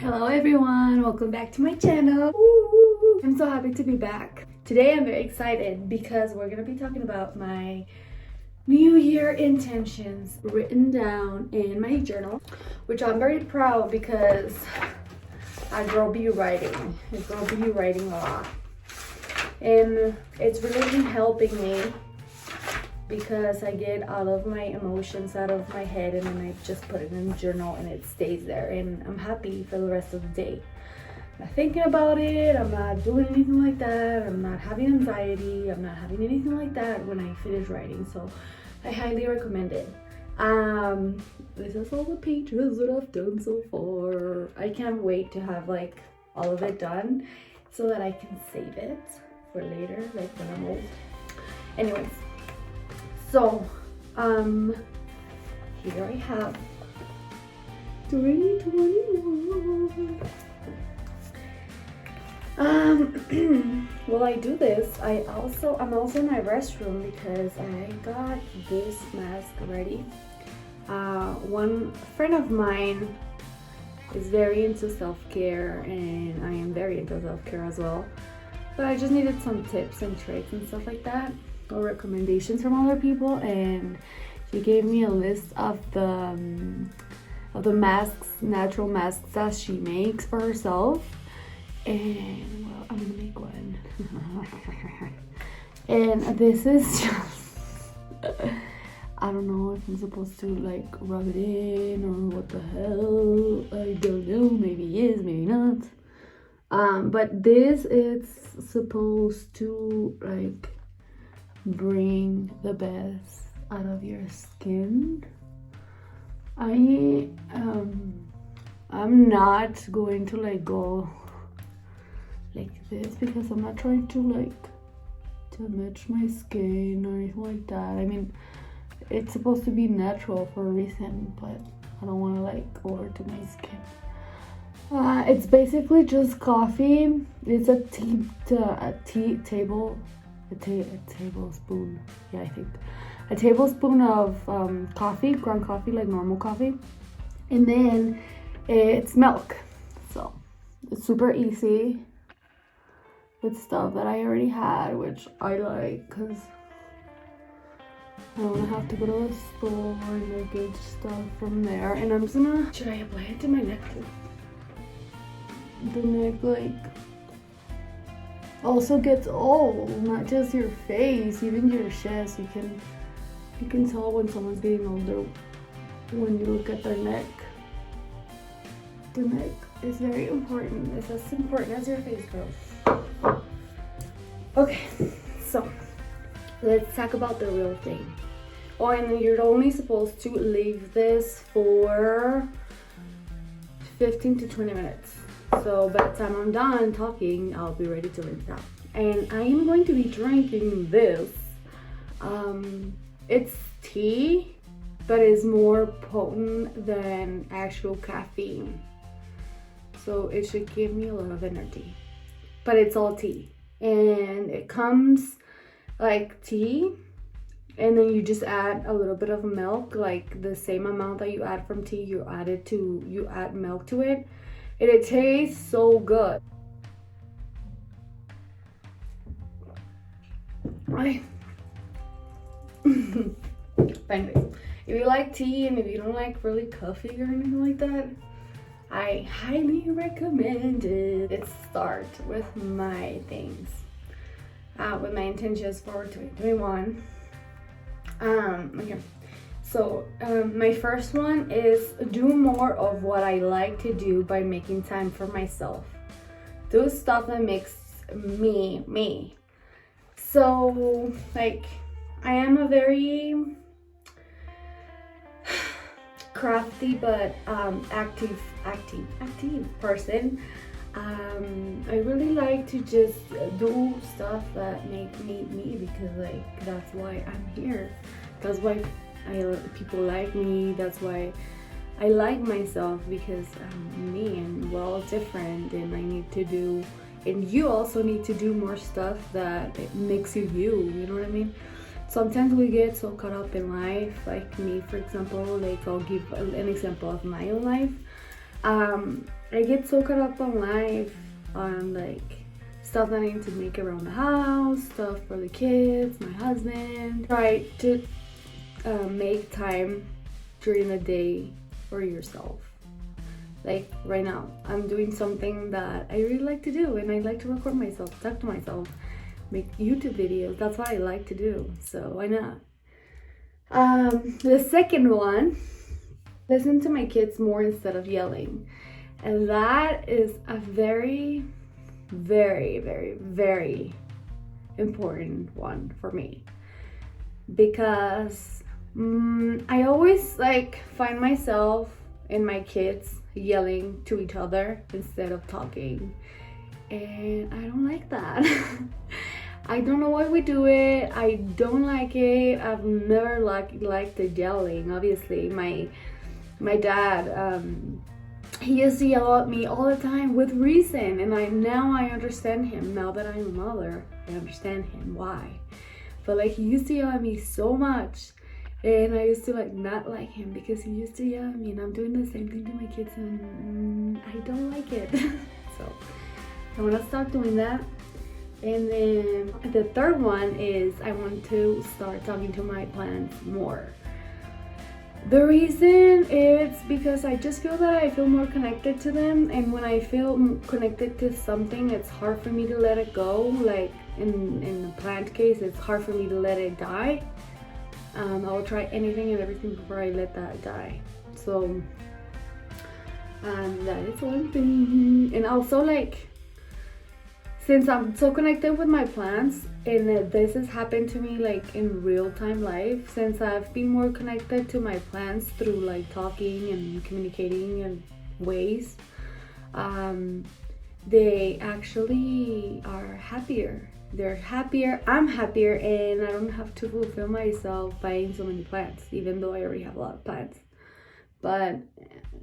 Hello everyone, welcome back to my channel. Woo! I'm so happy to be back. Today I'm very excited because we're gonna be talking about my New Year intentions written down in my journal, which I'm very proud because I girl be writing. I girl be writing a lot. And it's really been helping me because I get all of my emotions out of my head and then I just put it in a journal and it stays there, and I'm happy for the rest of the day. I'm not thinking about it, I'm not doing anything like that, I'm not having anxiety, I'm not having anything like that when I finish writing, so I highly recommend it. This is all the pages that I've done so far. I can't wait to have like all of it done so that I can save it for later, like when I'm old. Anyways, so, here I have 2021. While I do this, I'm also in my restroom because I got this mask ready. One friend of mine is very into self-care and I am very into self-care as well. But I just needed some tips and tricks and stuff like that, or recommendations from other people, and she gave me a list of the masks, natural masks that she makes for herself. And well, I'm gonna make one. And this is just I don't know if I'm supposed to like rub it in or what the hell. I don't know, maybe is, maybe not. But this is supposed to like bring the best out of your skin. I'm not going to like go like this because I'm not trying to like damage my skin or anything like that. I mean, it's supposed to be natural for a reason, but I don't want to like overdo my skin. It's basically just coffee. It's a tablespoon. Yeah, I think a tablespoon of coffee, ground coffee, like normal coffee, and then it's milk. So it's super easy with stuff that I already had, which I like because I don't have to go to the store and I get stuff from there. And I'm just gonna, should I apply it to my neck? The neck like also gets old, not just your face, even your chest. You can tell when someone's getting older when you look at their neck. The neck is very important. It's as important as your face, girls. Okay, so let's talk about the real thing. Oh, and you're only supposed to leave this for 15 to 20 minutes. So by the time I'm done talking, I'll be ready to rinse out. And I am going to be drinking this. It's tea, but it's more potent than actual caffeine. So it should give me a lot of energy. But it's all tea. And it comes like tea. And then you just add a little bit of milk, like the same amount that you add from tea, you add milk to it. And it tastes so good. Right. Anyways, if you like tea and if you don't like really coffee or anything like that, I highly recommend it. Let's start with my things. With my intentions for 2021. Okay. So my first one is do more of what I like to do by making time for myself. Do stuff that makes me me. So like I am a very crafty but active person. I really like to just do stuff that make me me because like that's why I'm here. That's why people like me. That's why I like myself, because I'm me and we're all different, and I need to do, and you also need to do more stuff that makes you you know what I mean? Sometimes we get so caught up in life, like me for example, like I'll give an example of my own life. I get so caught up on life, on like stuff that I need to make around the house, stuff for the kids, my husband. Try to make time during the day for yourself. Like right now, I'm doing something that I really like to do, and I like to record myself, talk to myself, make YouTube videos. That's what I like to do, so why not? The second one, listen to my kids more instead of yelling. And that is a very, very, very, very important one for me, because I always like find myself and my kids yelling to each other instead of talking, and I don't like that. I don't know why we do it. I don't like it. I've never liked the yelling. Obviously, my dad, he used to yell at me all the time with reason, and now I understand him. Now that I'm a mother, I understand him why. But like, he used to yell at me so much, and I used to like not like him because he used to yell at me, and I'm doing the same thing to my kids, and I don't like it. So I want to stop doing that. And then the third one is I want to start talking to my plants more. The reason is because I just feel that I feel more connected to them, and when I feel connected to something, it's hard for me to let it go. Like in the plant case, it's hard for me to let it die. I will try anything and everything before I let that die. So that is one thing. And also, like, since I'm so connected with my plants, and this has happened to me like in real time life, since I've been more connected to my plants through like talking and communicating in ways, they actually are happier. They're happier, I'm happier, and I don't have to fulfill myself buying so many plants, even though I already have a lot of plants. But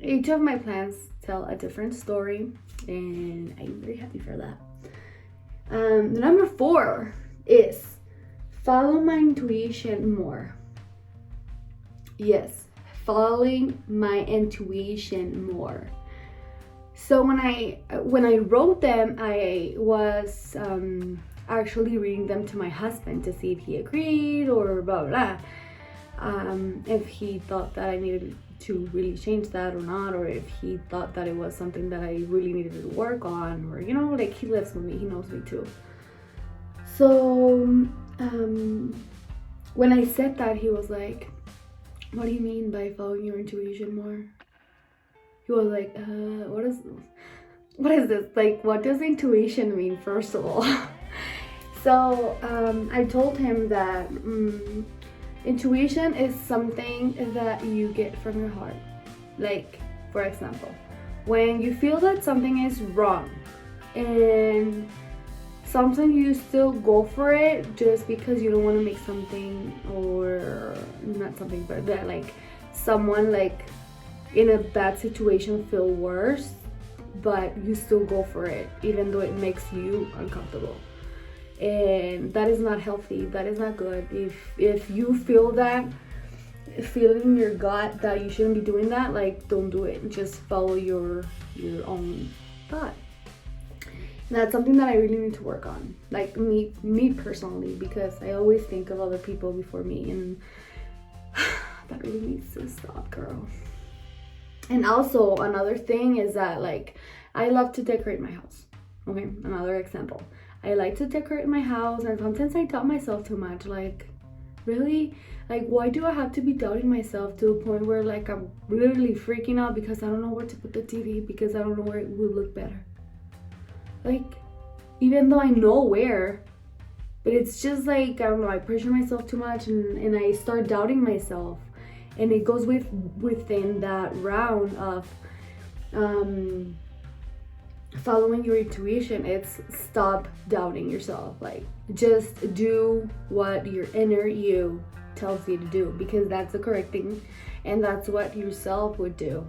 each of my plants tell a different story, and I'm very happy for that. The number 4 is follow my intuition more. Yes, following my intuition more. So when I wrote them, I was actually reading them to my husband to see if he agreed or blah blah, if he thought that I needed to really change that or not, or if he thought that it was something that I really needed to work on, or like, he lives with me, he knows me too. So when I said that, he was like, what do you mean by following your intuition more? He was like, what is this? Like, what does intuition mean, first of all? So I told him that intuition is something that you get from your heart. Like, for example, when you feel that something is wrong and sometimes you still go for it just because you don't want to make something, or not something, but that like someone like in a bad situation feel worse, but you still go for it even though it makes you uncomfortable. And that is not healthy. That is not good. If you feel that feeling in your gut that you shouldn't be doing that, like, don't do it. Just follow your own thought. And that's something that I really need to work on. Like me personally, because I always think of other people before me, and that really needs to stop, girl. And also another thing is that, like, I love to decorate my house. Okay, another example. I like to decorate my house, and sometimes I doubt myself too much. Like, really? Like, why do I have to be doubting myself to a point where, like, I'm literally freaking out because I don't know where to put the TV, because I don't know where it would look better? Like, even though I know where, but it's just like, I don't know, I pressure myself too much, and I start doubting myself. And it goes within that round of following your intuition. It's stop doubting yourself. Like, just do what your inner you tells you to do, because that's the correct thing, and that's what yourself would do.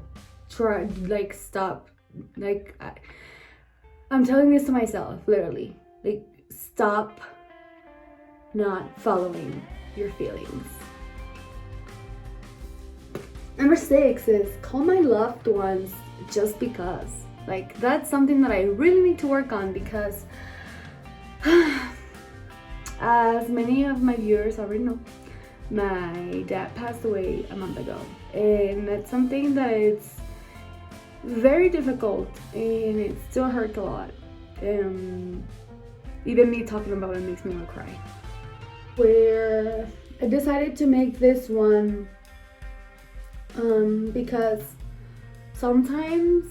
Try, like, stop. Like, I'm telling this to myself, literally. Like, stop not following your feelings. Number 6 is call my loved ones just because. Like, that's something that I really need to work on, because as many of my viewers already know, my dad passed away a month ago, and that's something that it's very difficult, and it still hurts a lot. Even me talking about it makes me want to cry. Where I decided to make this one because sometimes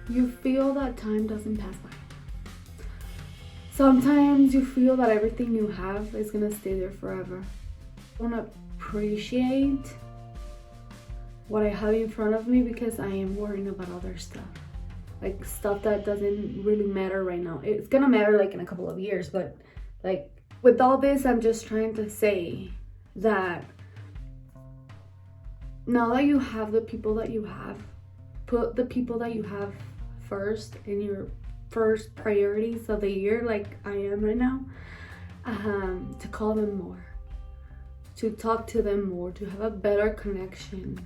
you feel that time doesn't pass by. Sometimes you feel that everything you have is gonna stay there forever. I want to appreciate what I have in front of me, because I am worrying about other stuff. Like, stuff that doesn't really matter right now. It's gonna matter like in a couple of years, but like with all this, I'm just trying to say that now that you have the people that you have, put the people that you have first in your first priorities of the year, like I am right now. To call them more, to talk to them more, to have a better connection,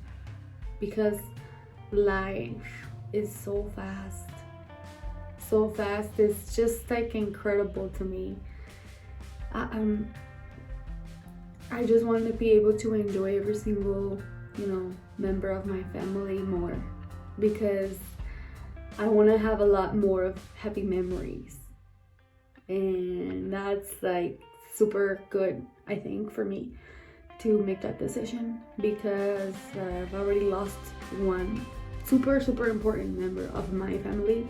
because life is so fast. It's just like incredible to me. I just want to be able to enjoy every single, member of my family more, because I want to have a lot more of happy memories. And that's like super good, I think, for me to make that decision, because I've already lost one super important member of my family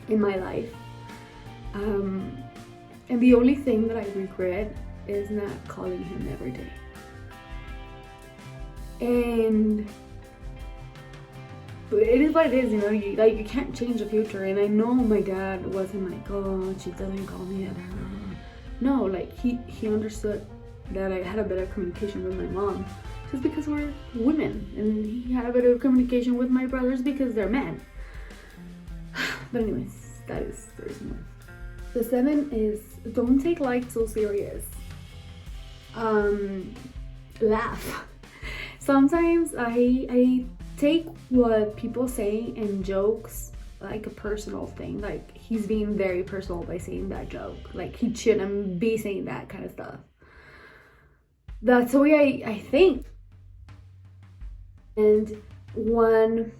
in my life. And the only thing that I regret is not calling him every day. And but it is what it is, you can't change the future. And I know my dad wasn't like, oh, she doesn't call me at her. No, like he understood that I had a better communication with my mom just because we're women, and he had a better communication with my brothers because they're men. But anyways, that is the reason why. The 7 is, don't take life so serious. Laugh. Sometimes I take what people say in jokes like a personal thing. Like, he's being very personal by saying that joke. Like, he shouldn't be saying that kind of stuff. That's the way I think. And one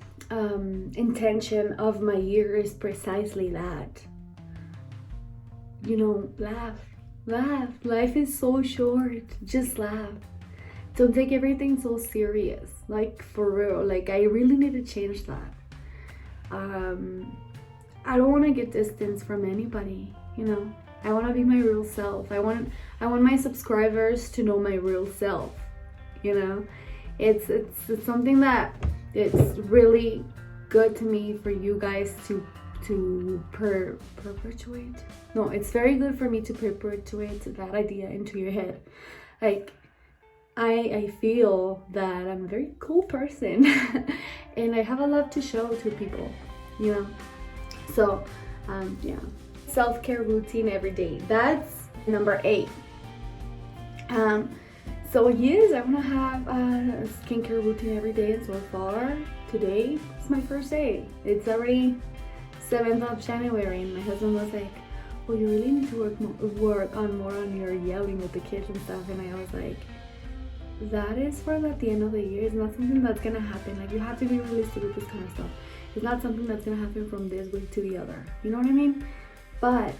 intention of my year is precisely that. Laugh. Life is so short. Just laugh. Don't take everything so serious. Like, for real. Like, I really need to change that. I don't want to get distance from anybody, I want to be my real self. I want my subscribers to know my real self, It's something that it's really good to me for you guys to perpetuate. No, it's very good for me to perpetuate that idea into your head. Like, I feel that I'm a very cool person and I have a lot to show to people, So, yeah. Self-care routine every day. That's number 8. So yes, I want to have a skincare routine every day, and so far, today is my first day. It's already 7th of January, and my husband was like, well, you really need to work on more on your yelling with the kids and stuff, and I was like, that is for at the end of the year. It's not something that's gonna happen. Like, you have to be realistic with this kind of stuff. It's not something that's gonna happen from this week to the other. You know what I mean? But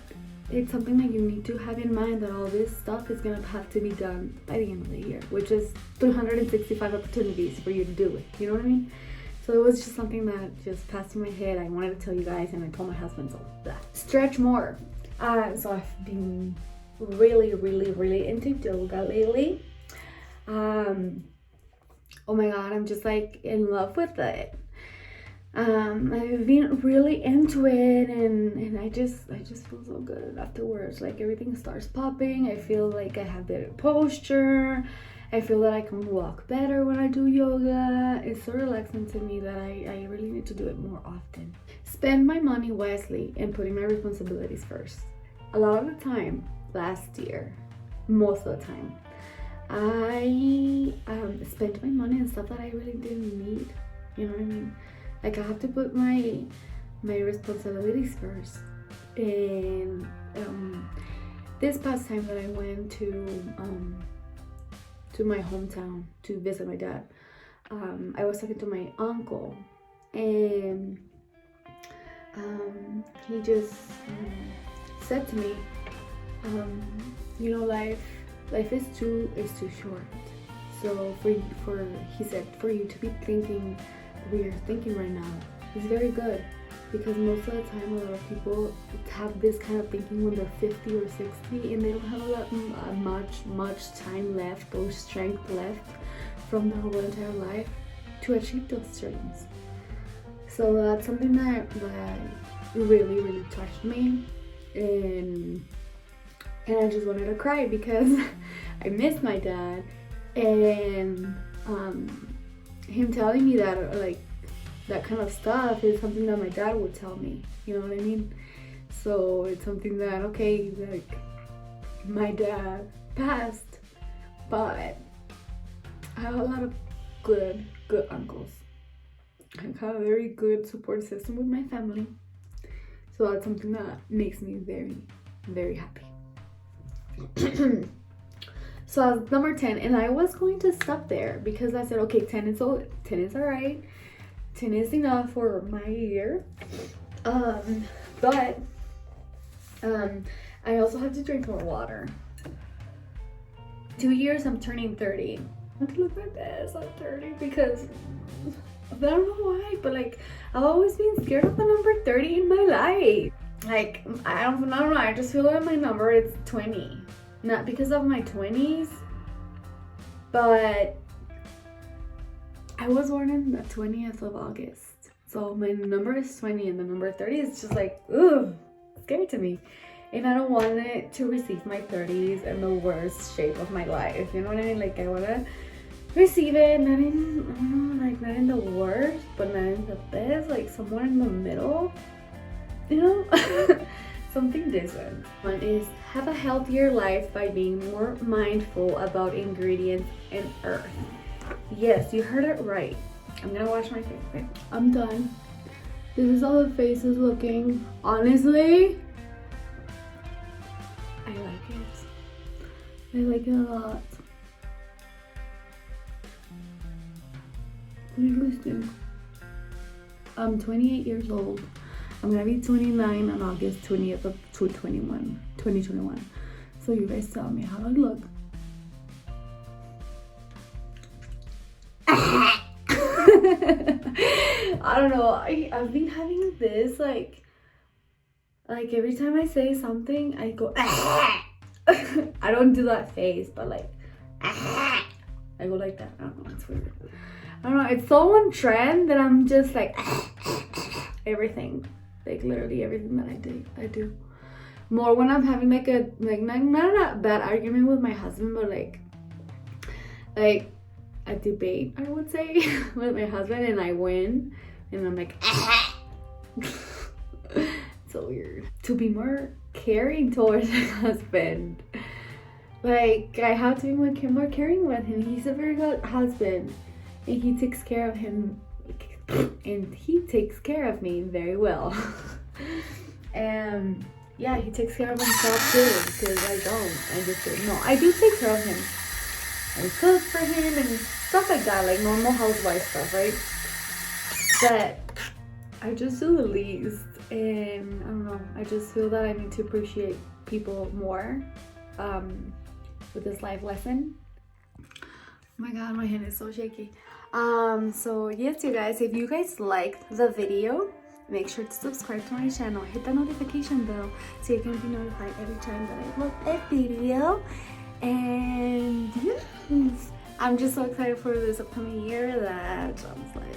it's something that you need to have in mind, that all this stuff is gonna have to be done by the end of the year, which is 365 opportunities for you to do it. You know what I mean? So it was just something that just passed through my head. I wanted to tell you guys, and I told my husband, so blah. Stretch more. So I've been really into yoga lately. Oh my god, I'm just like in love with it. I've been really into it, and I just feel so good afterwards. Like, everything starts popping. I feel like I have better posture. I feel that I can walk better when I do yoga. It's so relaxing to me that I really need to do it more often. Spend my money wisely and putting my responsibilities first. A lot of the time, last year, most of the time, I spent my money on stuff that I really didn't need. You know what I mean? Like, I have to put my my responsibilities first. And this past time that I went to my hometown to visit my dad, I was talking to my uncle, and he just said to me, you know, life is too short. So he said, for you to be thinking the way you're thinking right now is very good, because most of the time a lot of people have this kind of thinking when they're 50 or 60, and they don't have much time left or strength left from their whole entire life to achieve those dreams. So that's something that really touched me, and I just wanted to cry because I miss my dad, and him telling me that, like, that kind of stuff is something that my dad would tell me, you know what I mean? So it's something that, okay, like, my dad passed, but I have a lot of good uncles. I have a very good support system with my family. So that's something that makes me very happy. So I was number 10, and I was going to stop there because I said, okay, 10 is all right. 10 is enough for my year. But I also have to drink more water. 2 years, I'm turning 30. I have to look my best. I'm 30 because I don't know why, but like, I've always been scared of the number 30 in my life. Like, I don't know, I just feel like my number is 20. Not because of my 20s, but I was born on the 20th of August. So my number is 20, and the number 30 is just like, ugh, scary to me. And I don't want it to receive my 30s in the worst shape of my life. You know what I mean? Like, I want to receive it not in the worst, but not in the best, like somewhere in the middle, you know? Something decent. One is have a healthier life by being more mindful about ingredients and earth. Yes, you heard it right. I'm gonna wash my face. Okay? I'm done. This is how the face is looking. Honestly, I like it. I like it a lot. What do you guys think? I'm 28 years old. I'm gonna be 29 on August 20th of 2021. So you guys tell me how I look. I don't know. I've been having this like every time I say something, I go. I don't do that face, but like I go like that. I don't know. It's weird. I don't know. It's so on trend that I'm just like everything. Like literally everything that I do. More when I'm having like not a bad argument with my husband, but like a debate, I would say, with my husband, and I win, and I'm like, so weird. To be more caring towards my husband, like I have to be more caring with him. He's a very good husband, and he takes care of him. And he takes care of me very well. And yeah, he takes care of himself too, because I don't. I just don't. No, I do take care of him. I cook for him and stuff like that, like normal housewife stuff, right? But I just do the least, and I don't know. I just feel that I need to appreciate people more with this life lesson. Oh my god, my hand is so shaky. So yes, you guys, if you guys liked the video, make sure to subscribe to my channel, hit the notification bell so you can be notified every time that I upload a video. And yes, I'm just so excited for this upcoming year that I'm like